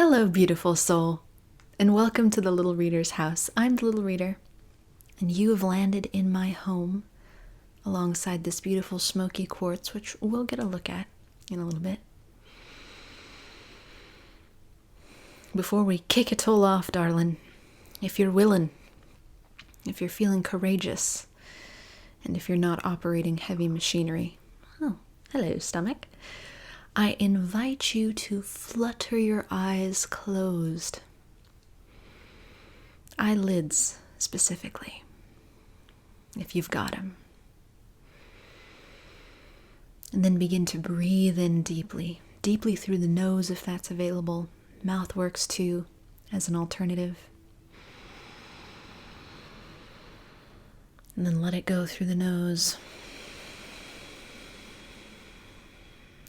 Hello, beautiful soul, and welcome to the Little Reader's house. I'm the Little Reader, and you have landed in my home alongside this beautiful smoky quartz, which we'll get a look at in a little bit. Before we kick it all off, darling, if you're willing, if you're feeling courageous, and if you're not operating heavy machinery, oh, hello, stomach, I invite you to flutter your eyes closed. Eyelids, specifically, if you've got them. And then begin to breathe in deeply, deeply through the nose if that's available. Mouth works too, as an alternative. And then let it go through the nose.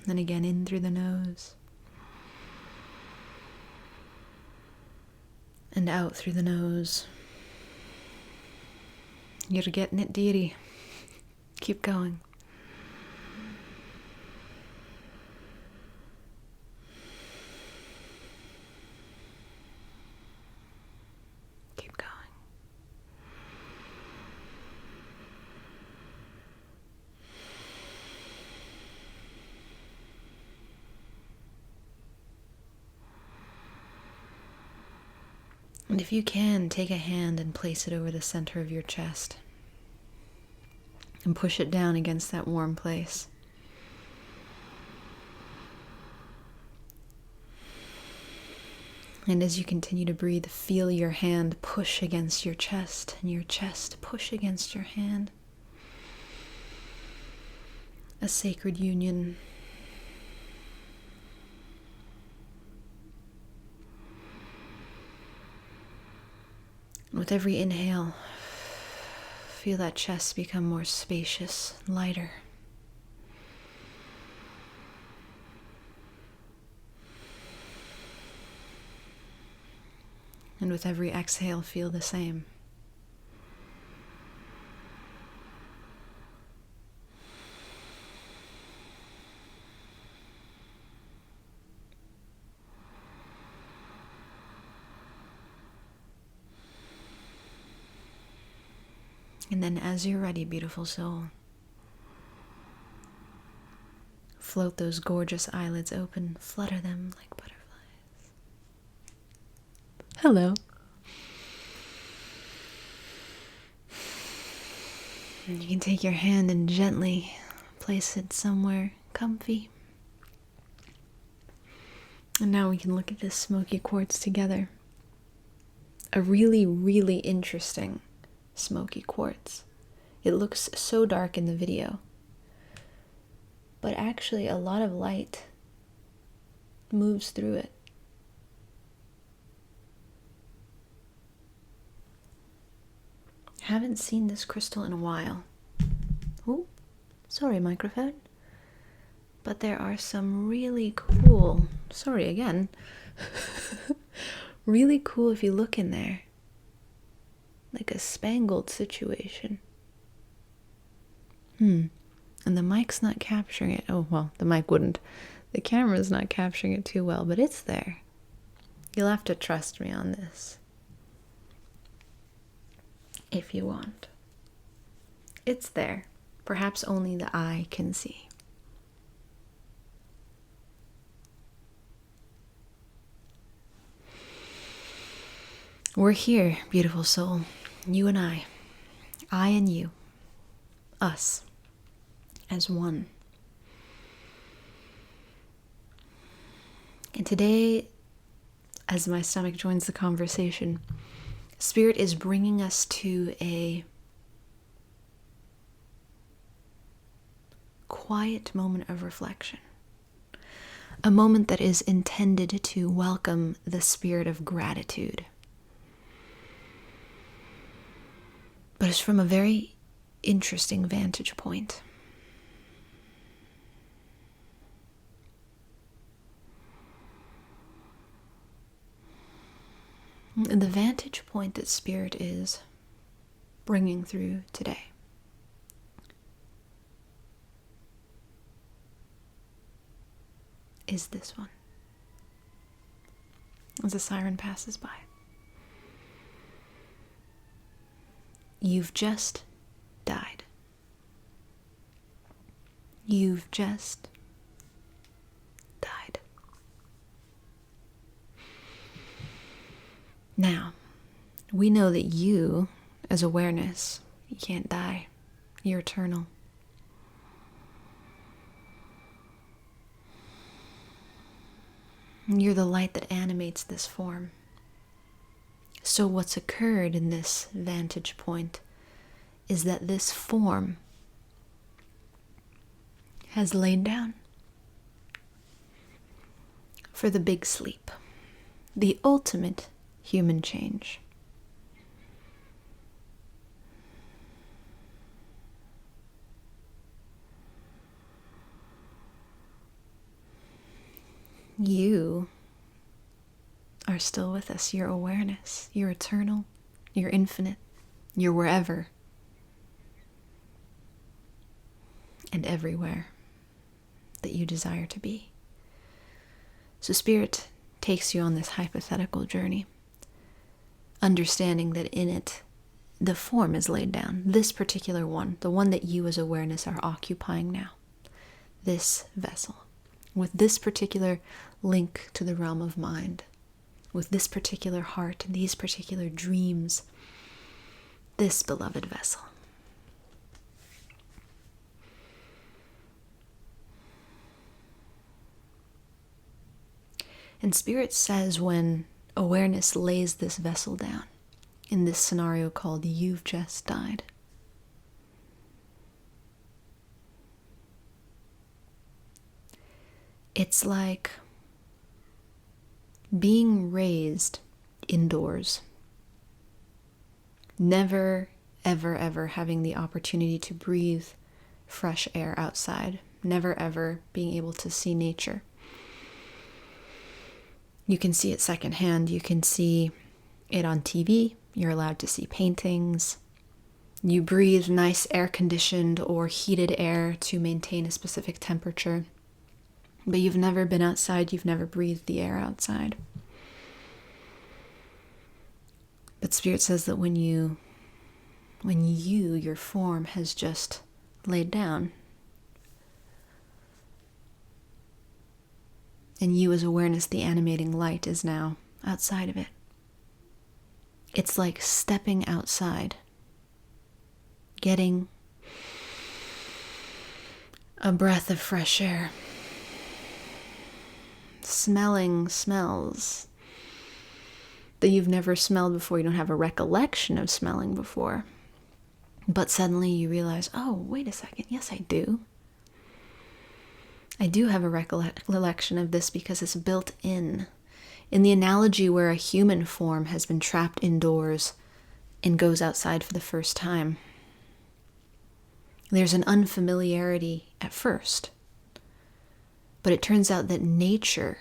Then again in through the nose. And out through the nose. You're getting it, dearie. Keep going. Keep going. And if you can, take a hand and place it over the center of your chest. And push it down against that warm place. And as you continue to breathe, feel your hand push against your chest, and your chest push against your hand. A sacred union. With every inhale, feel that chest become more spacious, lighter. And with every exhale, feel the same. And then as you're ready, beautiful soul, float those gorgeous eyelids open, flutter them like butterflies. Hello. And you can take your hand and gently place it somewhere comfy. And now we can look at this smoky quartz together. A really, really interesting smoky quartz. It looks so dark in the video, but actually a lot of light moves through it. Haven't seen this crystal in a while. Oh, sorry, microphone. But there are some really cool, sorry again, really cool if you look in there. Like a spangled situation. And the mic's not capturing it. Oh, well, the mic wouldn't. The camera's not capturing it too well, but it's there. You'll have to trust me on this. If you want. It's there. Perhaps only the eye can see. We're here, beautiful soul. You and I and you, us, as one. And today, as my stomach joins the conversation, Spirit is bringing us to a quiet moment of reflection. A moment that is intended to welcome the spirit of gratitude. But it's from a very interesting vantage point. The vantage point that Spirit is bringing through today is this one. as a siren passes by. You've just died. You've just died. Now, we know that you, as awareness, you can't die. You're eternal. You're the light that animates this form. So what's occurred in this vantage point is that this form has laid down for the big sleep, the ultimate human change. You are still with us. Your awareness, you're eternal, you're infinite, you're wherever and everywhere that you desire to be. So Spirit takes you on this hypothetical journey, understanding that in it, the form is laid down. This particular one, the one that you as awareness are occupying now, this vessel, with this particular link to the realm of mind, with this particular heart and these particular dreams, this beloved vessel. And Spirit says when awareness lays this vessel down, in this scenario called You've Just Died, it's like being raised indoors, never, ever, ever having the opportunity to breathe fresh air outside, never, ever being able to see nature. You can see it secondhand. You can see it on TV. You're allowed to see paintings. You breathe nice air-conditioned or heated air to maintain a specific temperature. But you've never been outside. You've never breathed the air outside. But Spirit says that when your form has just laid down, and you as awareness, the animating light, is now outside of it. It's like stepping outside, getting a breath of fresh air, smelling smells that you've never smelled before, you don't have a recollection of smelling before. But suddenly you realize, oh, wait a second, yes, I do. I do have a recollection of this because it's built in the analogy where a human form has been trapped indoors and goes outside for the first time. There's an unfamiliarity at first, but it turns out that nature,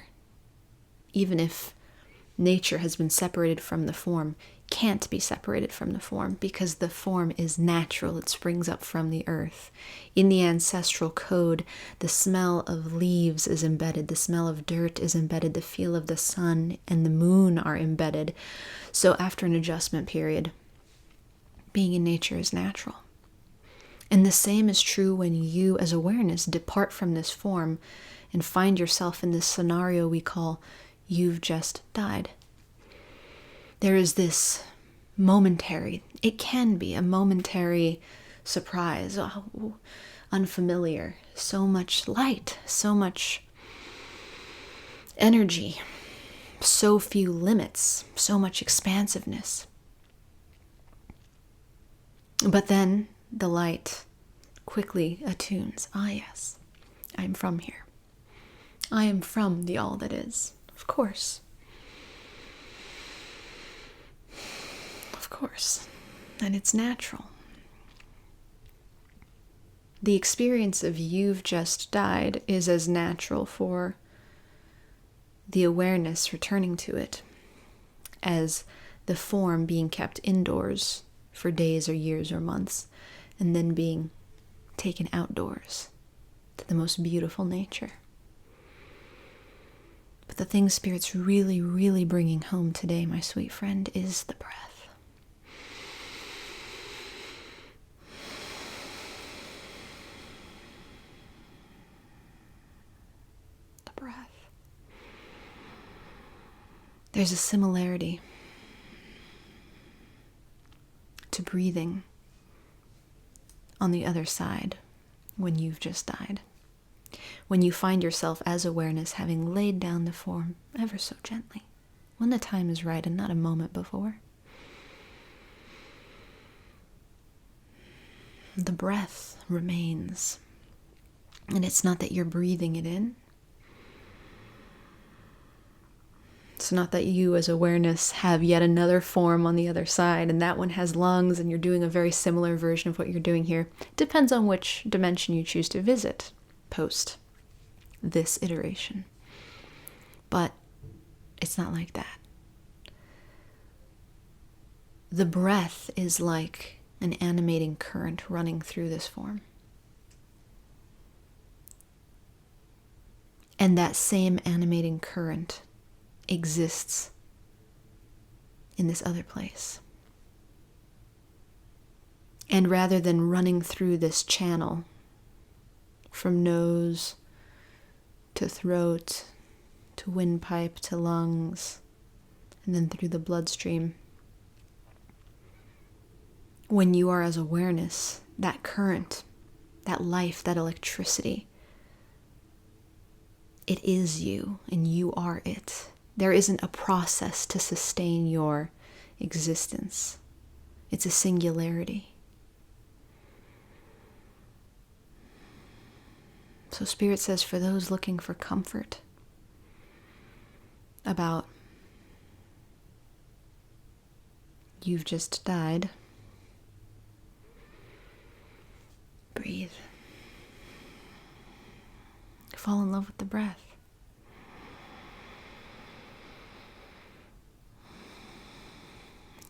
even if nature has been separated from the form, can't be separated from the form because the form is natural. It springs up from the earth. In the ancestral code, the smell of leaves is embedded, the smell of dirt is embedded, the feel of the sun and the moon are embedded. So after an adjustment period, being in nature is natural. And the same is true when you as awareness depart from this form and find yourself in this scenario we call You've Just Died. There is this momentary, it can be a momentary surprise, unfamiliar, so much light, so much energy, so few limits, so much expansiveness. But then the light quickly attunes. Ah, yes, I am from here. I am from the all that is, of course. Of course, and it's natural. The experience of You've Just Died is as natural for the awareness returning to it as the form being kept indoors for days or years or months and then being taken outdoors to the most beautiful nature. But the thing Spirit's really, really bringing home today, my sweet friend, is the breath. The breath. There's a similarity to breathing on the other side when you've just died. When you find yourself as awareness having laid down the form ever so gently, when the time is right and not a moment before. The breath remains. And it's not that you're breathing it in. It's not that you as awareness have yet another form on the other side and that one has lungs and you're doing a very similar version of what you're doing here. Depends on which dimension you choose to visit post this iteration. But it's not like that. The breath is like an animating current running through this form. And that same animating current exists in this other place. And rather than running through this channel from nose to throat to windpipe to lungs and then through the bloodstream, when you are as awareness, that current, that life, that electricity, it is you and you are it. There isn't a process to sustain your existence. It's a singularity. So Spirit says for those looking for comfort about you've just died, breathe. Fall in love with the breath.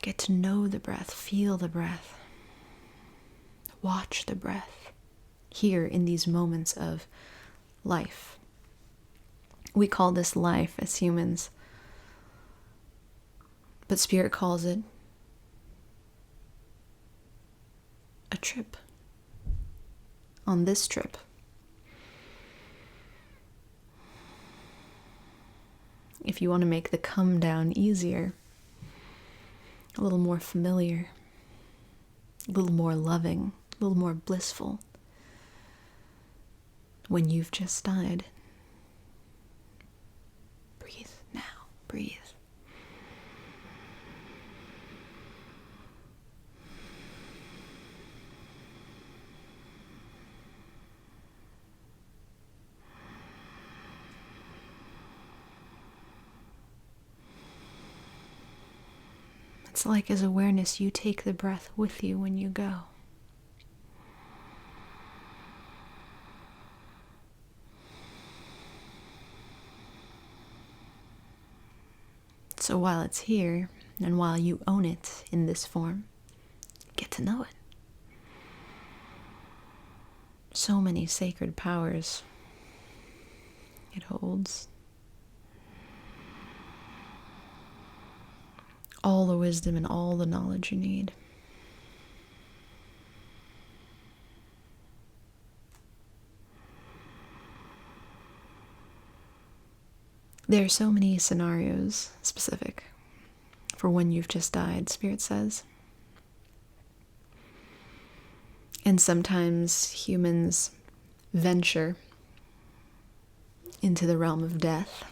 Get to know the breath, feel the breath, watch the breath here in these moments of life. We call this life as humans, but Spirit calls it a trip. On this trip, if you want to make the come down easier, a little more familiar, a little more loving, a little more blissful, when you've just died, breathe now, breathe. It's like as awareness, you take the breath with you when you go. So while it's here, and while you own it in this form, get to know it. So many sacred powers it holds. All the wisdom and all the knowledge you need. There are so many scenarios specific for when you've just died, Spirit says. And sometimes humans venture into the realm of death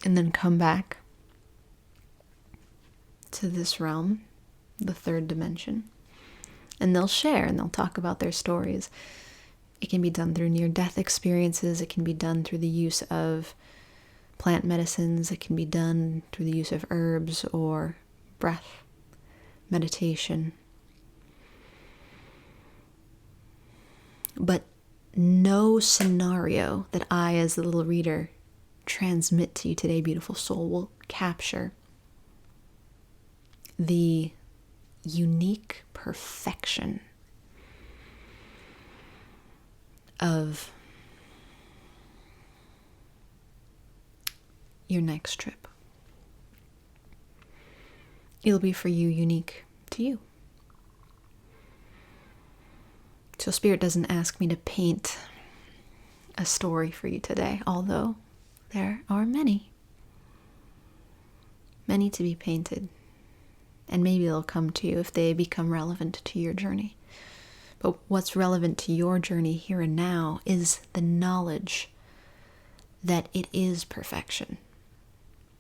and then come back to this realm, the third dimension, and they'll share and they'll talk about their stories. It can be done through near-death experiences. It can be done through the use of plant medicines. It can be done through the use of herbs or breath, meditation. But no scenario that I, as the little reader, transmit to you today, beautiful soul, will capture the unique perfection of your next trip. It'll be for you, unique to you. So Spirit doesn't ask me to paint a story for you today, although there are many to be painted. And maybe they'll come to you if they become relevant to your journey. But what's relevant to your journey here and now is the knowledge that it is perfection.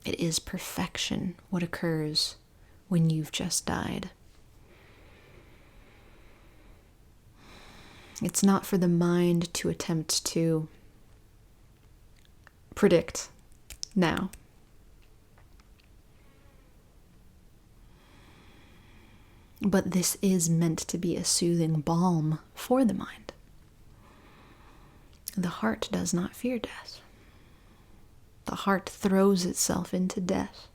It is perfection what occurs when you've just died. It's not for the mind to attempt to predict now. But this is meant to be a soothing balm for the mind. The heart does not fear death. The heart throws itself into death.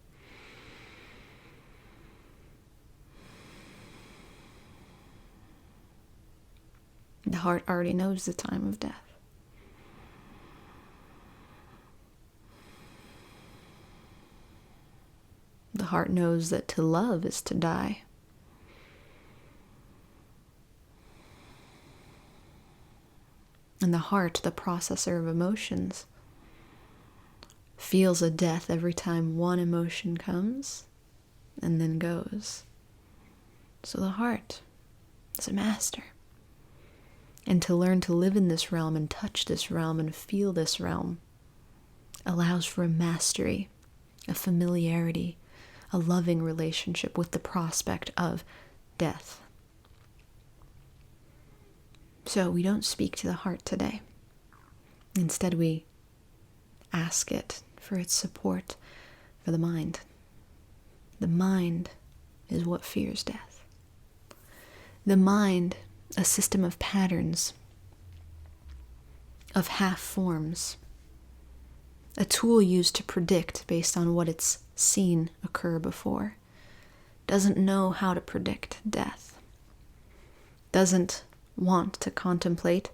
The heart already knows the time of death. The heart knows that to love is to die. And the heart, the processor of emotions, feels a death every time one emotion comes and then goes. So the heart is a master. And to learn to live in this realm and touch this realm and feel this realm allows for a mastery, a familiarity, a loving relationship with the prospect of death. So we don't speak to the heart today. Instead, we ask it for its support for the mind. The mind is what fears death. The mind, a system of patterns, of half forms, a tool used to predict based on what it's seen occur before, doesn't know how to predict death, doesn't want to contemplate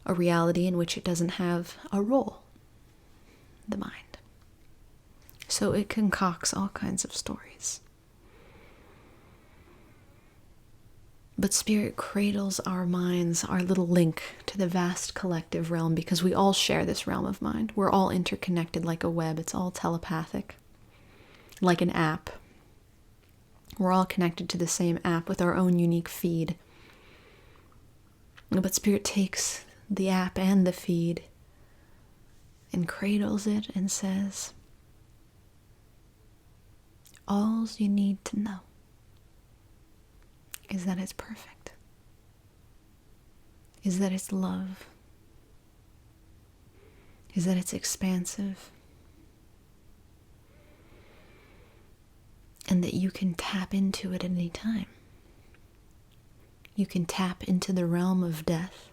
a reality in which it doesn't have a role, the mind. So it concocts all kinds of stories. But Spirit cradles our minds, our little link to the vast collective realm, because we all share this realm of mind. We're all interconnected like a web. It's all telepathic, like an app. We're all connected to the same app with our own unique feed. But Spirit takes the app and the feed and cradles it and says, all you need to know is that it's perfect, is that it's love, is that it's expansive, and that you can tap into it at any time. You can tap into the realm of death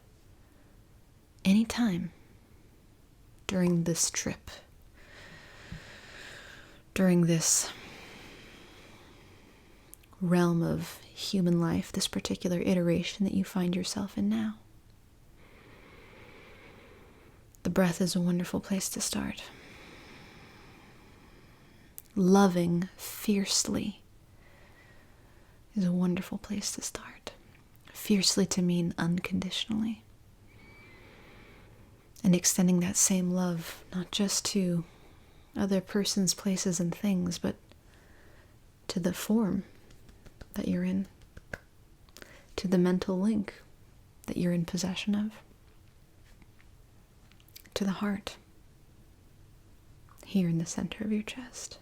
anytime during this trip, during this realm of human life, this particular iteration that you find yourself in now. The breath is a wonderful place to start. Loving fiercely is a wonderful place to start. Fiercely to mean unconditionally. And extending that same love, not just to other persons, places, and things, but to the form that you're in, to the mental link that you're in possession of, to the heart, here in the center of your chest.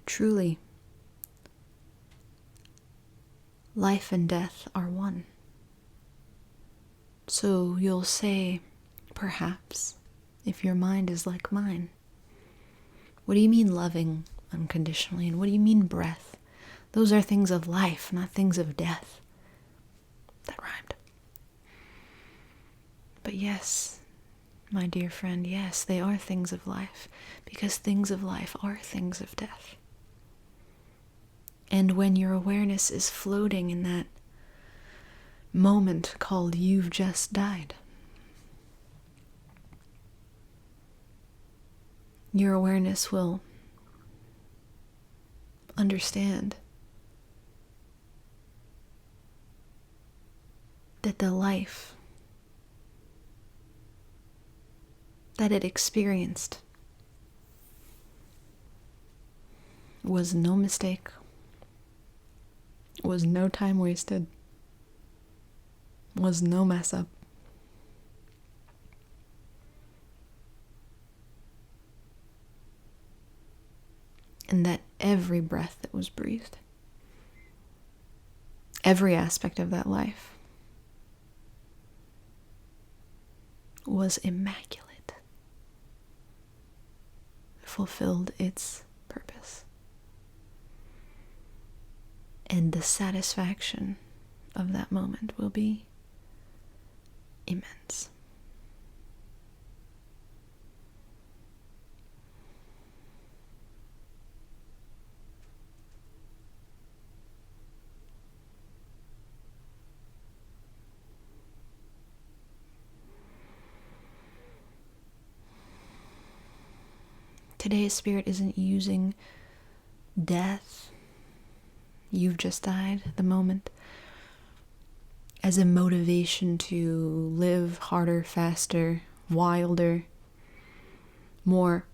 Truly, life and death are one. So you'll say, perhaps, if your mind is like mine, what do you mean loving unconditionally? And what do you mean breath? Those are things of life, not things of death. That rhymed. But yes, my dear friend, yes, they are things of life, because things of life are things of death. And when your awareness is floating in that moment called "You've Just Died." Your awareness will understand that the life that it experienced was no mistake, was no time wasted, was no mess up. And that every breath that was breathed, every aspect of that life, was immaculate, fulfilled its purpose. And the satisfaction of that moment will be immense. Today's spirit isn't using death, you've just died, the moment, as a motivation to live harder, faster, wilder, more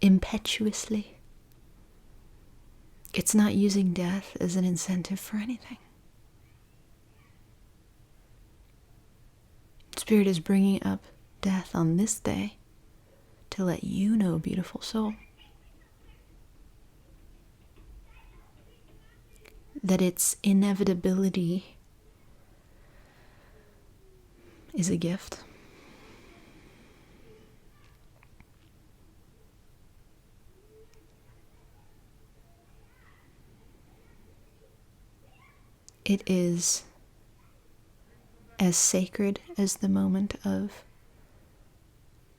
impetuously. It's not using death as an incentive for anything. Spirit is bringing up death on this day to let you know, beautiful soul, that its inevitability is a gift. It is as sacred as the moment of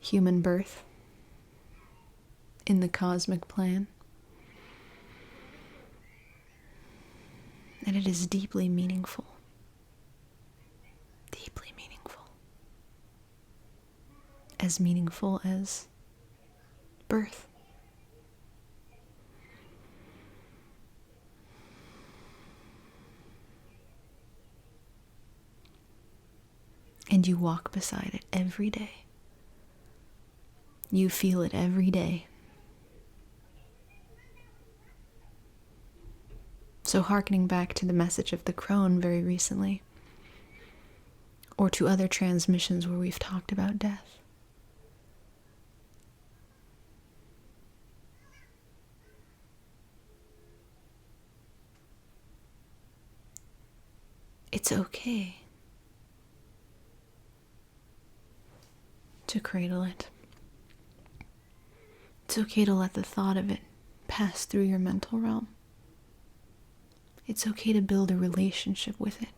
human birth in the cosmic plan. And it is deeply meaningful. Deeply meaningful. As meaningful as birth. And you walk beside it every day. You feel it every day. So hearkening back to the message of the crone very recently, or to other transmissions where we've talked about death, it's okay to cradle it. It's okay to let the thought of it pass through your mental realm. It's okay to build a relationship with it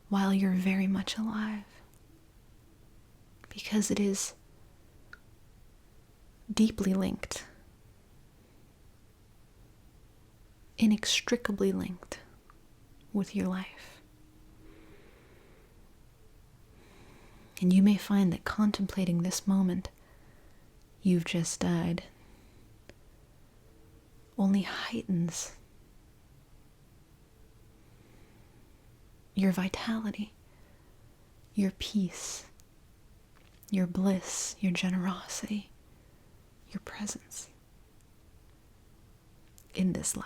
while you're very much alive, because it is deeply linked, inextricably linked with your life. And you may find that contemplating this moment, you've just died, only heightens your vitality, your peace, your bliss, your generosity, your presence in this life.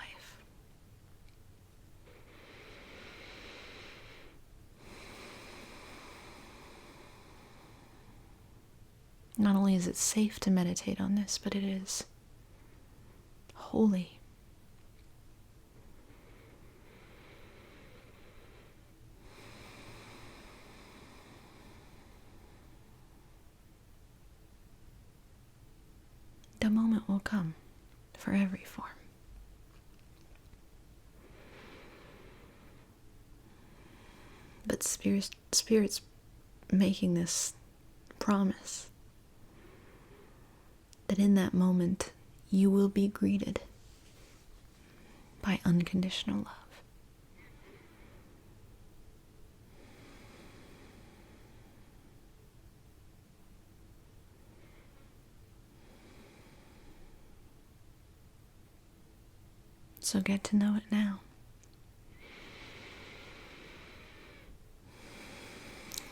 Not only is it safe to meditate on this, but it is holy. The moment will come for every form. But Spirit's making this promise that in that moment you will be greeted by unconditional love. So get to know it now.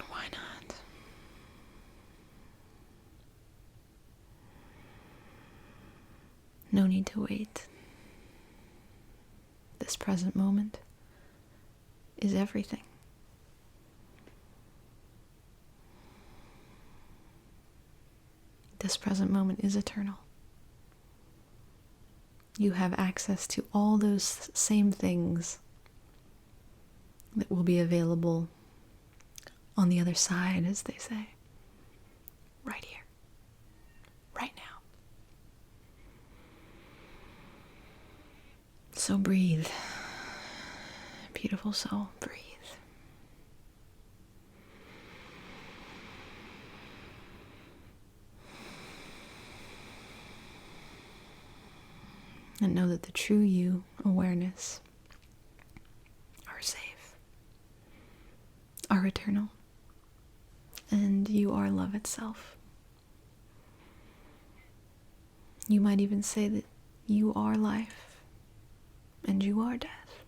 Why not? No need to wait. This present moment is everything. This present moment is eternal. You have access to all those same things that will be available on the other side, as they say. Right here. Right now. So breathe. Beautiful soul, breathe. And know that the true you awareness are safe, are eternal, and you are love itself. You might even say that you are life, and you are death.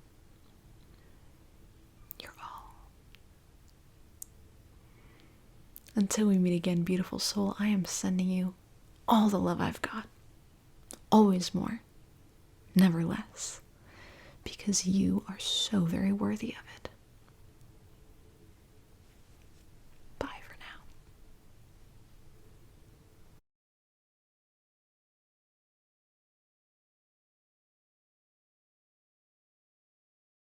You're all. Until we meet again, beautiful soul, I am sending you all the love I've got. Always more. Never less, because you are so very worthy of it.